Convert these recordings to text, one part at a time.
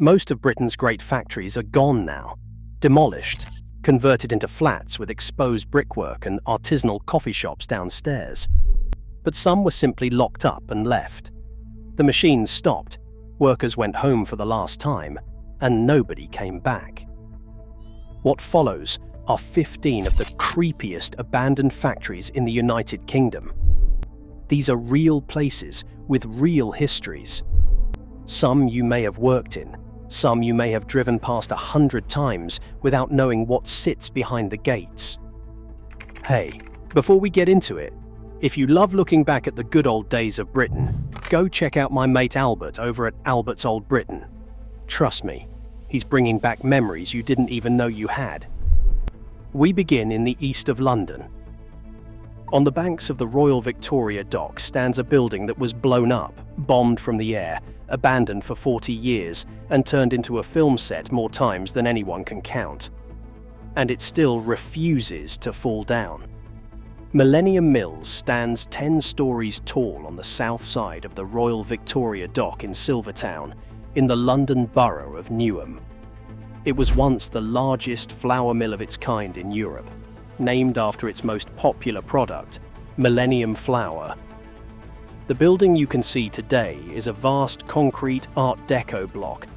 Most of Britain's great factories are gone now, demolished, converted into flats with exposed brickwork and artisanal coffee shops downstairs. But some were simply locked up and left. The machines stopped, workers went home for the last time, and nobody came back. What follows are 15 of the creepiest abandoned factories in the United Kingdom. These are real places with real histories. Some you may have worked in, some you may have driven past 100 times without knowing what sits behind the gates. Hey, before we get into it, if you love looking back at the good old days of Britain, go check out my mate Albert over at Albert's Old Britain. Trust me, he's bringing back memories you didn't even know you had. We begin in the east of London. On the banks of the Royal Victoria Dock stands a building that was blown up, bombed from the air, abandoned for 40 years, and turned into a film set more times than anyone can count. And it still refuses to fall down. Millennium Mills stands 10 stories tall on the south side of the Royal Victoria Dock in Silvertown, in the London borough of Newham. It was once the largest flour mill of its kind in Europe, named after its most popular product, Millennium flour. The building you can see today is a vast concrete Art Deco block,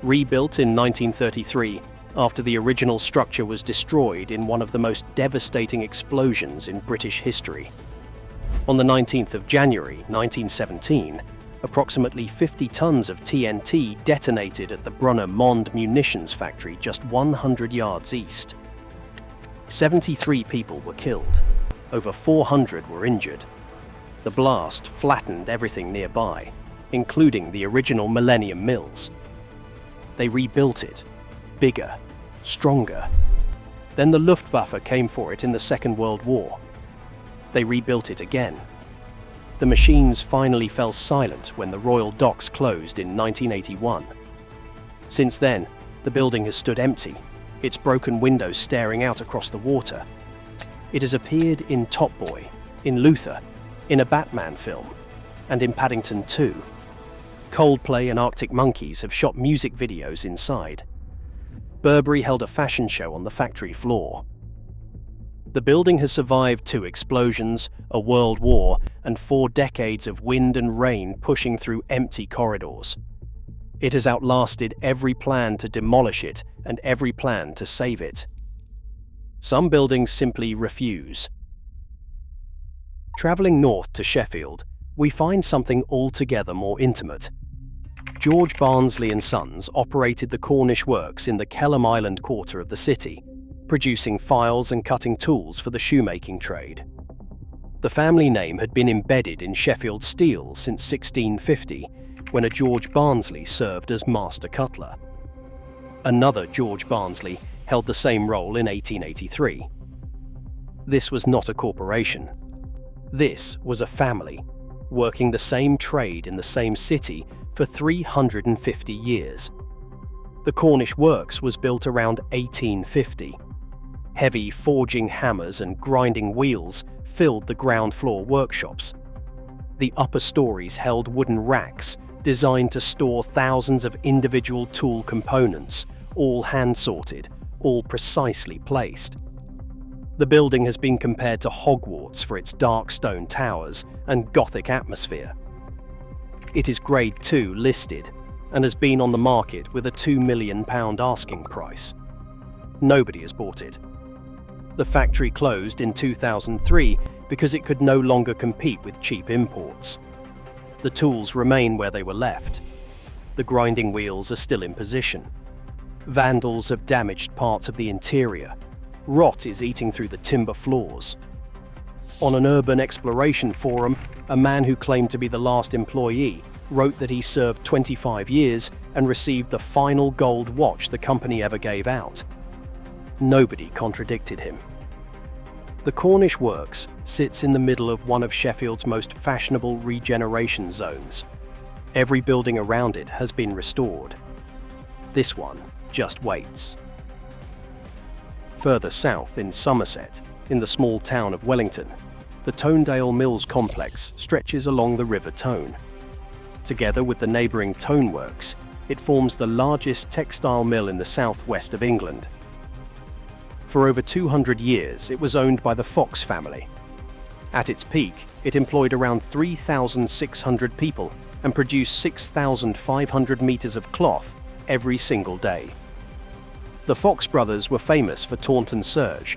rebuilt in 1933 after the original structure was destroyed in one of the most devastating explosions in British history. On the 19th of January 1917, approximately 50 tons of TNT detonated at the Brunner Mond munitions factory just 100 yards east. 73 people were killed. Over 400 were injured. The blast flattened everything nearby, including the original Millennium Mills. They rebuilt it, bigger, stronger. Then the Luftwaffe came for it in the Second World War. They rebuilt it again. The machines finally fell silent when the Royal Docks closed in 1981. Since then, the building has stood empty, its broken windows staring out across the water. It has appeared in Top Boy, in Luther, in a Batman film, and in Paddington 2. Coldplay and Arctic Monkeys have shot music videos inside. Burberry held a fashion show on the factory floor. The building has survived 2 explosions, a world war, and 4 decades of wind and rain pushing through empty corridors. It has outlasted every plan to demolish it and every plan to save it. Some buildings simply refuse. Travelling north to Sheffield, we find something altogether more intimate. George Barnsley and Sons operated the Cornish works in the Kelham Island quarter of the city, producing files and cutting tools for the shoemaking trade. The family name had been embedded in Sheffield steel since 1650, when a George Barnsley served as master cutler. Another George Barnsley held the same role in 1883. This was not a corporation. This was a family, working the same trade in the same city for 350 years. The Cornish works was built around 1850. Heavy forging hammers and grinding wheels filled the ground floor workshops. The upper stories held wooden racks designed to store thousands of individual tool components, all hand-sorted, all precisely placed. The building has been compared to Hogwarts for its dark stone towers and Gothic atmosphere. It is Grade 2 listed and has been on the market with a £2 million asking price. Nobody has bought it. The factory closed in 2003 because it could no longer compete with cheap imports. The tools remain where they were left. The grinding wheels are still in position. Vandals have damaged parts of the interior. Rot is eating through the timber floors. On an urban exploration forum, a man who claimed to be the last employee wrote that he served 25 years and received the final gold watch the company ever gave out. Nobody contradicted him. The Cornish Works sits in the middle of one of Sheffield's most fashionable regeneration zones. Every building around it has been restored. This one just waits. Further south in Somerset, in the small town of Wellington, the Tonedale Mills complex stretches along the River Tone. Together with the neighbouring Tone Works, it forms the largest textile mill in the southwest of England. For over 200 years, it was owned by the Fox family. At its peak, it employed around 3,600 people and produced 6,500 meters of cloth every single day. The Fox brothers were famous for Taunton serge,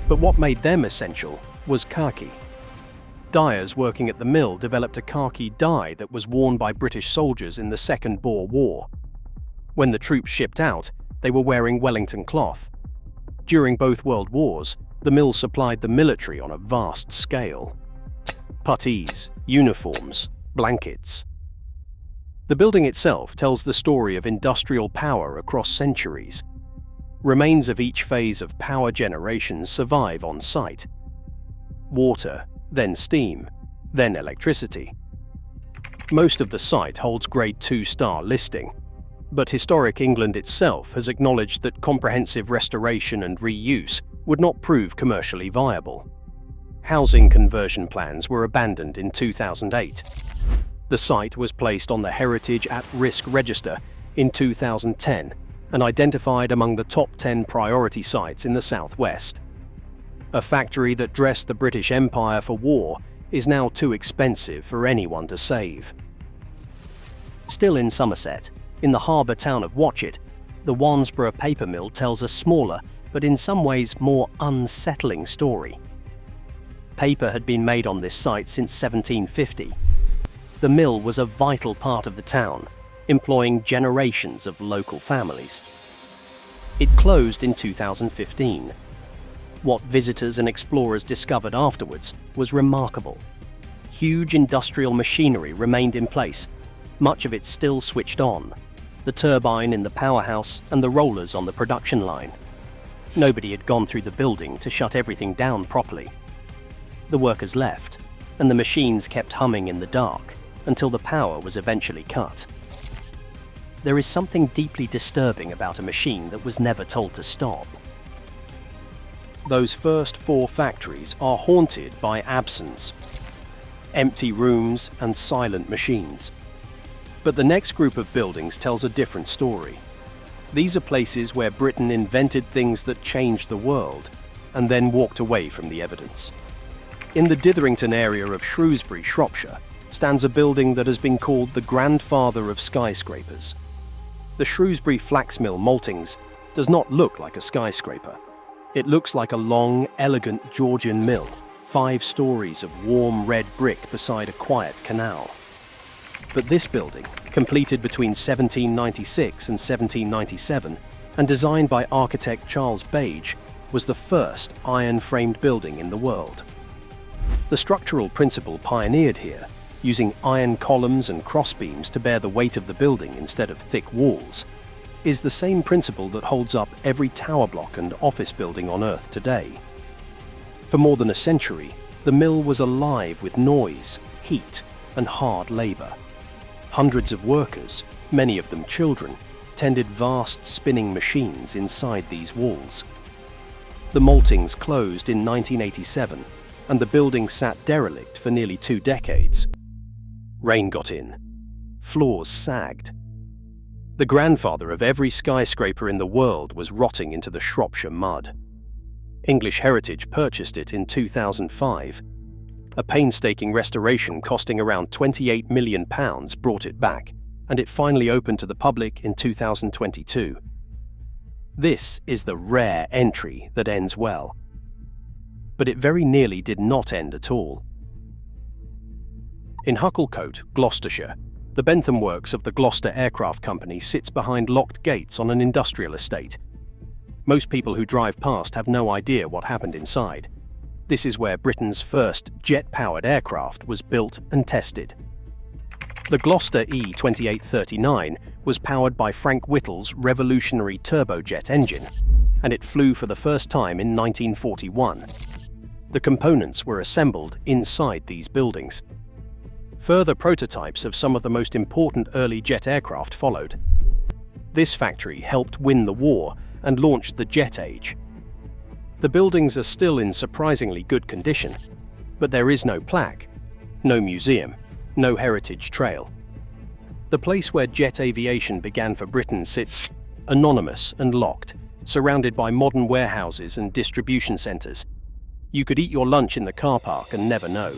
but what made them essential was khaki. Dyers working at the mill developed a khaki dye that was worn by British soldiers in the Second Boer War. When the troops shipped out, they were wearing Wellington cloth. During both World Wars, the mill supplied the military on a vast scale. Puttees, uniforms, blankets. The building itself tells the story of industrial power across centuries. Remains of each phase of power generation survive on site. Water, then steam, then electricity. Most of the site holds Grade 2-star listing, but Historic England itself has acknowledged that comprehensive restoration and reuse would not prove commercially viable. Housing conversion plans were abandoned in 2008. The site was placed on the Heritage at Risk Register in 2010 and identified among the top 10 priority sites in the southwest. A factory that dressed the British Empire for war is now too expensive for anyone to save. Still in Somerset, in the harbour town of Watchet, the Wansbrough paper mill tells a smaller, but in some ways more unsettling story. Paper had been made on this site since 1750. The mill was a vital part of the town, employing generations of local families. It closed in 2015. What visitors and explorers discovered afterwards was remarkable. Huge industrial machinery remained in place, much of it still switched on, the turbine in the powerhouse and the rollers on the production line. Nobody had gone through the building to shut everything down properly. The workers left, and the machines kept humming in the dark until the power was eventually cut. There is something deeply disturbing about a machine that was never told to stop. Those first 4 factories are haunted by absence, empty rooms and silent machines. But the next group of buildings tells a different story. These are places where Britain invented things that changed the world and then walked away from the evidence. In the Ditherington area of Shrewsbury, Shropshire, stands a building that has been called the grandfather of skyscrapers. The Shrewsbury Flaxmill, Maltings, does not look like a skyscraper. It looks like a long, elegant Georgian mill, 5 stories of warm red brick beside a quiet canal. But this building, completed between 1796 and 1797, and designed by architect Charles Baige, was the first iron-framed building in the world. The structural principle pioneered here, using iron columns and crossbeams to bear the weight of the building instead of thick walls, is the same principle that holds up every tower block and office building on Earth today. For more than a century, the mill was alive with noise, heat, and hard labour. Hundreds of workers, many of them children, tended vast spinning machines inside these walls. The Maltings closed in 1987, and the building sat derelict for nearly 2 decades. Rain got in. Floors sagged. The grandfather of every skyscraper in the world was rotting into the Shropshire mud. English Heritage purchased it in 2005. A painstaking restoration costing around £28 million brought it back, and it finally opened to the public in 2022. This is the rare entry that ends well. But it very nearly did not end at all. In Hucklecote, Gloucestershire, the Bentham works of the Gloucester Aircraft Company sits behind locked gates on an industrial estate. Most people who drive past have no idea what happened inside. This is where Britain's first jet-powered aircraft was built and tested. The Gloucester E-2839 was powered by Frank Whittle's revolutionary turbojet engine, and it flew for the first time in 1941. The components were assembled inside these buildings. Further prototypes of some of the most important early jet aircraft followed. This factory helped win the war and launched the jet age. The buildings are still in surprisingly good condition, but there is no plaque, no museum, no heritage trail. The place where jet aviation began for Britain sits anonymous and locked, surrounded by modern warehouses and distribution centres. You could eat your lunch in the car park and never know.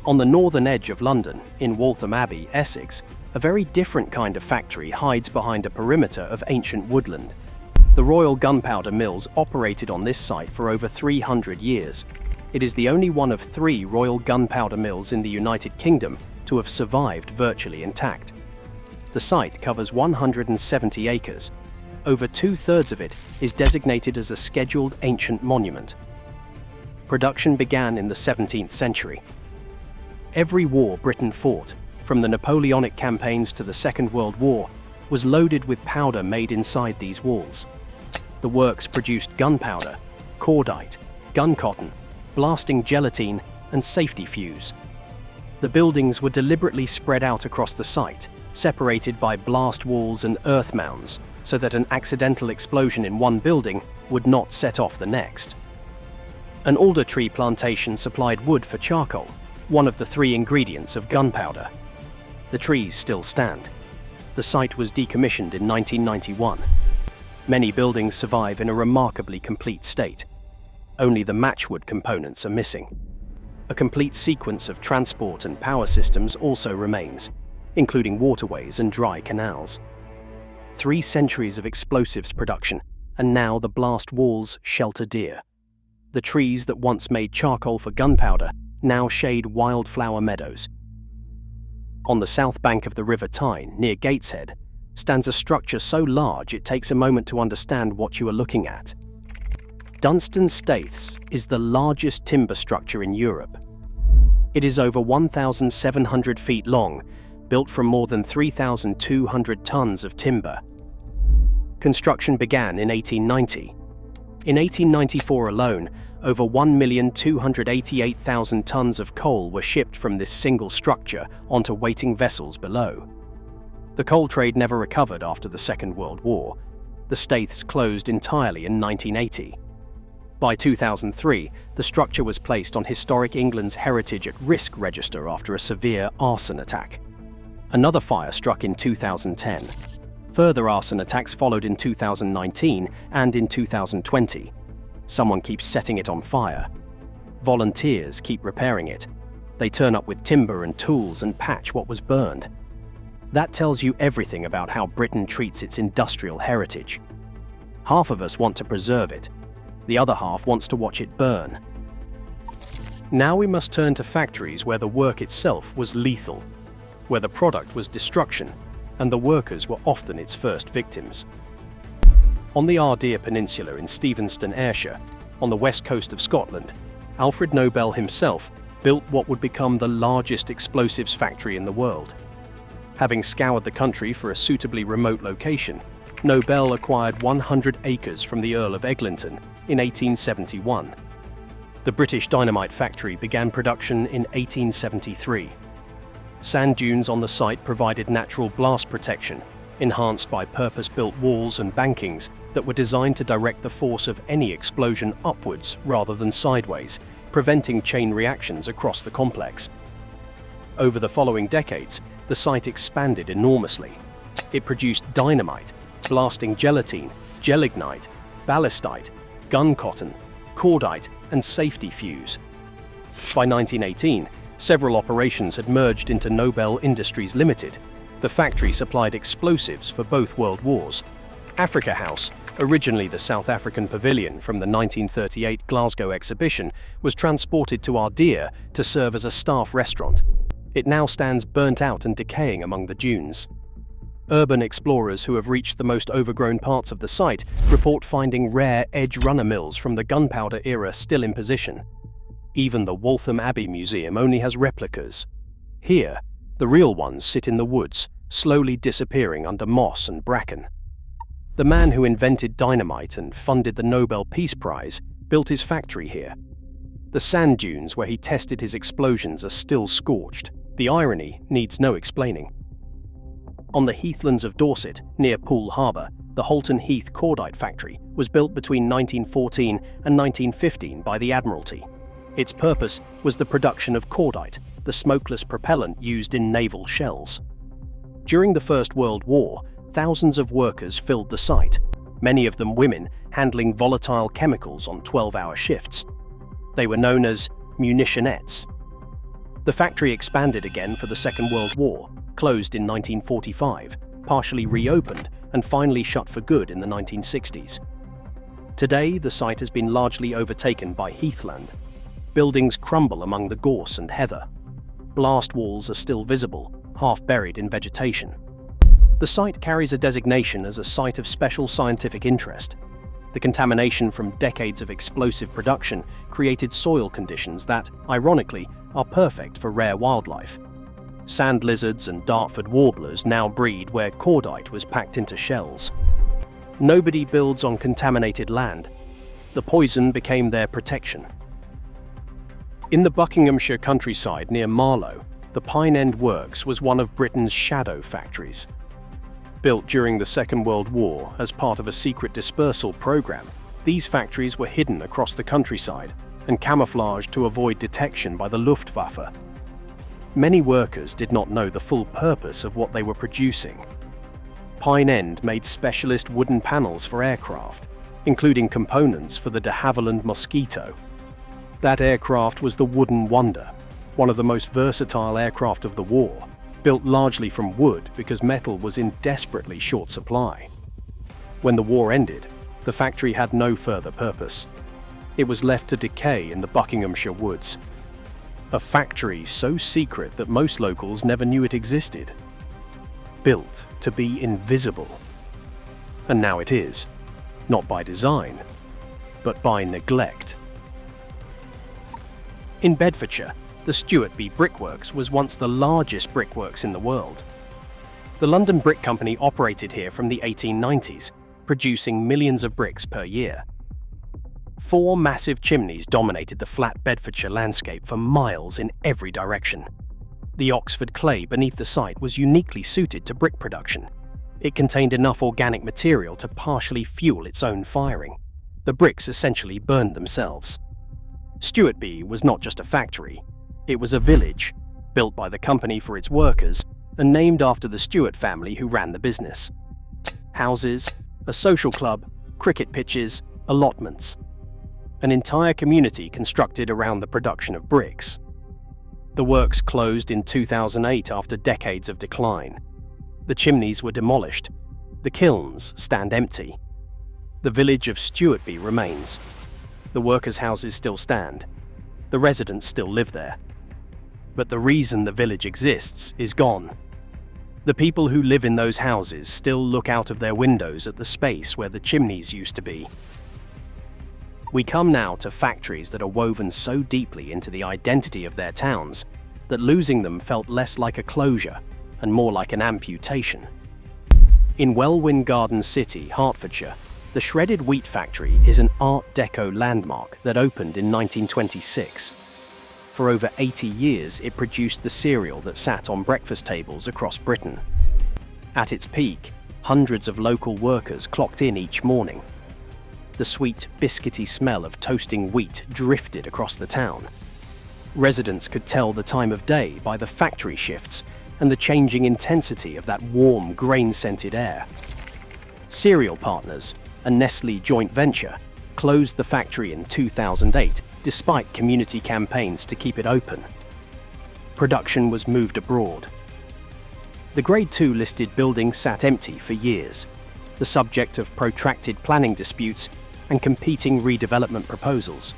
On the northern edge of London, in Waltham Abbey, Essex, a very different kind of factory hides behind a perimeter of ancient woodland. The Royal Gunpowder Mills operated on this site for over 300 years. It is the only one of 3 Royal Gunpowder Mills in the United Kingdom to have survived virtually intact. The site covers 170 acres. Over 2/3 of it is designated as a scheduled ancient monument. Production began in the 17th century. Every war Britain fought, from the Napoleonic campaigns to the Second World War, was loaded with powder made inside these walls. The works produced gunpowder, cordite, gun cotton, blasting gelatine, and safety fuse. The buildings were deliberately spread out across the site, separated by blast walls and earth mounds, so that an accidental explosion in one building would not set off the next. An alder tree plantation supplied wood for charcoal, one of the 3 ingredients of gunpowder. The trees still stand. The site was decommissioned in 1991. Many buildings survive in a remarkably complete state. Only the matchwood components are missing. A complete sequence of transport and power systems also remains, including waterways and dry canals. 3 centuries of explosives production, and now the blast walls shelter deer. The trees that once made charcoal for gunpowder now shade wildflower meadows. On the south bank of the River Tyne, near Gateshead, stands a structure so large it takes a moment to understand what you are looking at. Dunston Staiths is the largest timber structure in Europe. It is over 1,700 feet long, built from more than 3,200 tons of timber. Construction began in 1890. In 1894 alone, over 1,288,000 tons of coal were shipped from this single structure onto waiting vessels below. The coal trade never recovered after the Second World War. The Staiths closed entirely in 1980. By 2003, the structure was placed on Historic England's Heritage at Risk register after a severe arson attack. Another fire struck in 2010. Further arson attacks followed in 2019 and in 2020. Someone keeps setting it on fire. Volunteers keep repairing it. They turn up with timber and tools and patch what was burned. That tells you everything about how Britain treats its industrial heritage. Half of us want to preserve it. The other half wants to watch it burn. Now we must turn to factories where the work itself was lethal, where the product was destruction, and the workers were often its first victims. On the Ardeer Peninsula in Stevenston, Ayrshire, on the west coast of Scotland, Alfred Nobel himself built what would become the largest explosives factory in the world. Having scoured the country for a suitably remote location, Nobel acquired 100 acres from the Earl of Eglington in 1871. The British dynamite factory began production in 1873. Sand dunes on the site provided natural blast protection, enhanced by purpose-built walls and bankings that were designed to direct the force of any explosion upwards rather than sideways, preventing chain reactions across the complex. Over the following decades, the site expanded enormously. It produced dynamite, blasting gelatine, gelignite, ballistite, gun cotton, cordite, and safety fuse. By 1918, several operations had merged into Nobel Industries Limited. The factory supplied explosives for both world wars. Africa House, originally the South African pavilion from the 1938 Glasgow exhibition, was transported to Ardeer to serve as a staff restaurant. It now stands burnt out and decaying among the dunes. Urban explorers who have reached the most overgrown parts of the site report finding rare edge runner mills from the gunpowder era still in position. Even the Waltham Abbey Museum only has replicas. Here, the real ones sit in the woods, slowly disappearing under moss and bracken. The man who invented dynamite and funded the Nobel Peace Prize built his factory here. The sand dunes where he tested his explosions are still scorched. The irony needs no explaining. On the heathlands of Dorset, near Poole Harbour, the Holton Heath cordite factory was built between 1914 and 1915 by the Admiralty. Its purpose was the production of cordite, the smokeless propellant used in naval shells. During the First World War, thousands of workers filled the site, many of them women handling volatile chemicals on 12-hour shifts. They were known as munitionettes. The factory expanded again for the Second World War, closed in 1945, partially reopened, and finally shut for good in the 1960s. Today, the site has been largely overtaken by heathland. Buildings crumble among the gorse and heather. Blast walls are still visible, half buried in vegetation. The site carries a designation as a site of special scientific interest. The contamination from decades of explosive production created soil conditions that, ironically, are perfect for rare wildlife. Sand lizards and Dartford warblers now breed where cordite was packed into shells. Nobody builds on contaminated land. The poison became their protection. In the Buckinghamshire countryside near Marlow, the Pine End Works was one of Britain's shadow factories. Built during the Second World War as part of a secret dispersal program, these factories were hidden across the countryside and camouflaged to avoid detection by the Luftwaffe. Many workers did not know the full purpose of what they were producing. Pine End made specialist wooden panels for aircraft, including components for the de Havilland Mosquito. That aircraft was the Wooden Wonder, one of the most versatile aircraft of the war, built largely from wood because metal was in desperately short supply. When the war ended, the factory had no further purpose. It was left to decay in the Buckinghamshire woods. A factory so secret that most locals never knew it existed. Built to be invisible. And now it is, not by design, but by neglect. In Bedfordshire, the Stewartby brickworks was once the largest brickworks in the world. The London Brick Company operated here from the 1890s, producing millions of bricks per year. 4 massive chimneys dominated the flat Bedfordshire landscape for miles in every direction. The Oxford clay beneath the site was uniquely suited to brick production. It contained enough organic material to partially fuel its own firing. The bricks essentially burned themselves. Stewartby was not just a factory. It was a village, built by the company for its workers and named after the Stewart family who ran the business. Houses, a social club, cricket pitches, allotments. An entire community constructed around the production of bricks. The works closed in 2008 after decades of decline. The chimneys were demolished. The kilns stand empty. The village of Stewartby remains. The workers' houses still stand. The residents still live there. But the reason the village exists is gone. The people who live in those houses still look out of their windows at the space where the chimneys used to be. We come now to factories that are woven so deeply into the identity of their towns that losing them felt less like a closure and more like an amputation. In Welwyn Garden City, Hertfordshire, the shredded wheat factory is an Art Deco landmark that opened in 1926. For over 80 years, it produced the cereal that sat on breakfast tables across Britain. At its peak, hundreds of local workers clocked in each morning. The sweet, biscuity smell of toasting wheat drifted across the town. Residents could tell the time of day by the factory shifts and the changing intensity of that warm, grain-scented air. Cereal Partners, a Nestlé joint venture, closed the factory in 2008 despite community campaigns to keep it open. Production was moved abroad. The Grade 2 listed building sat empty for years, the subject of protracted planning disputes and competing redevelopment proposals.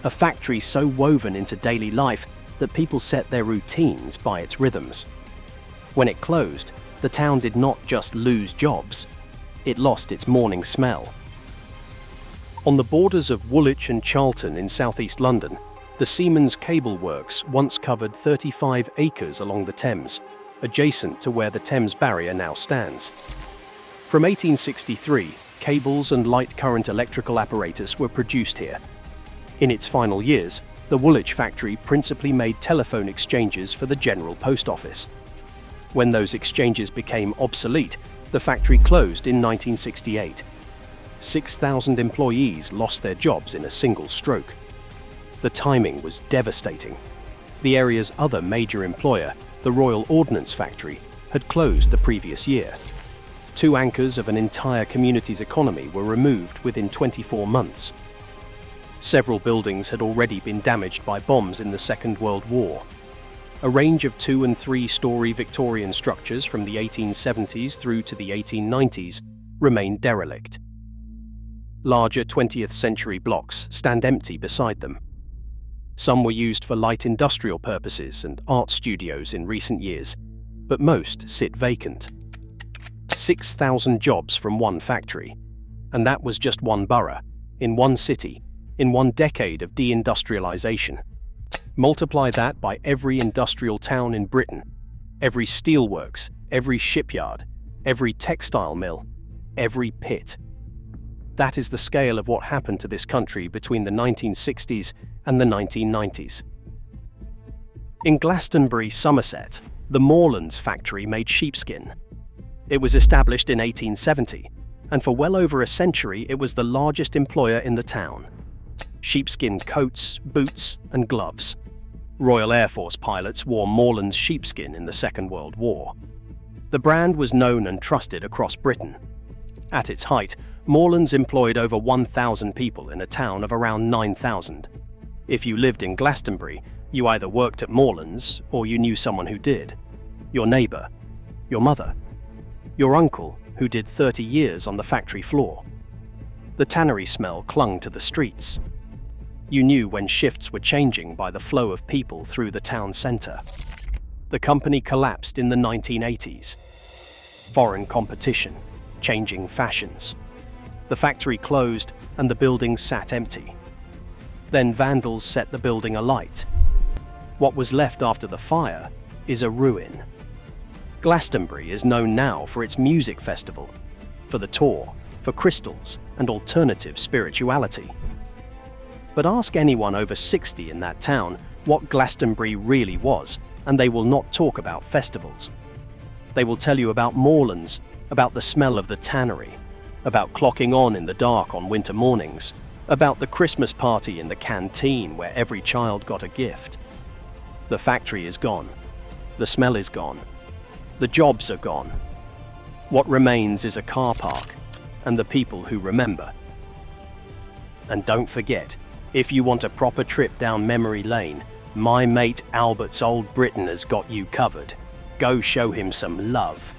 A factory so woven into daily life that people set their routines by its rhythms. When it closed, the town did not just lose jobs, it lost its morning smell. On the borders of Woolwich and Charlton in southeast London, the Siemens cable works once covered 35 acres along the Thames, adjacent to where the Thames Barrier now stands. From 1863, cables and light current electrical apparatus were produced here. In its final years, the Woolwich factory principally made telephone exchanges for the General Post Office. When those exchanges became obsolete, the factory closed in 1968. 6,000 employees lost their jobs in a single stroke. The timing was devastating. The area's other major employer, the Royal Ordnance Factory, had closed the previous year. 2 anchors of an entire community's economy were removed within 24 months. Several buildings had already been damaged by bombs in the Second World War. A range of 2- and 3-story Victorian structures from the 1870s through to the 1890s remained derelict. Larger 20th century blocks stand empty beside them. Some were used for light industrial purposes and art studios in recent years, but most sit vacant. 6,000 jobs from one factory, and that was just one borough, in one city, in one decade of deindustrialization. Multiply that by every industrial town in Britain, every steelworks, every shipyard, every textile mill, every pit. That is the scale of what happened to this country between the 1960s and the 1990s. In Glastonbury, Somerset, the Morland factory made sheepskin. It was established in 1870, and for well over a century it was the largest employer in the town. Sheepskin coats, boots, and gloves. Royal Air Force pilots wore Morland's sheepskin in the Second World War. The brand was known and trusted across Britain. At its height, Morland's employed over 1,000 people in a town of around 9,000. If you lived in Glastonbury, you either worked at Morland's or you knew someone who did. Your neighbour, your mother, your uncle who did 30 years on the factory floor. The tannery smell clung to the streets. You knew when shifts were changing by the flow of people through the town centre. The company collapsed in the 1980s. Foreign competition, changing fashions. The factory closed and the building sat empty. Then vandals set the building alight. What was left after the fire is a ruin. Glastonbury is known now for its music festival, for the tour, for crystals and alternative spirituality. But ask anyone over 60 in that town what Glastonbury really was, and they will not talk about festivals. They will tell you about Morlands, about the smell of the tannery, about clocking on in the dark on winter mornings, about the Christmas party in the canteen where every child got a gift. The factory is gone. The smell is gone. The jobs are gone. What remains is a car park and the people who remember. And don't forget, if you want a proper trip down memory lane, my mate Albert's Old Britain has got you covered. Go show him some love.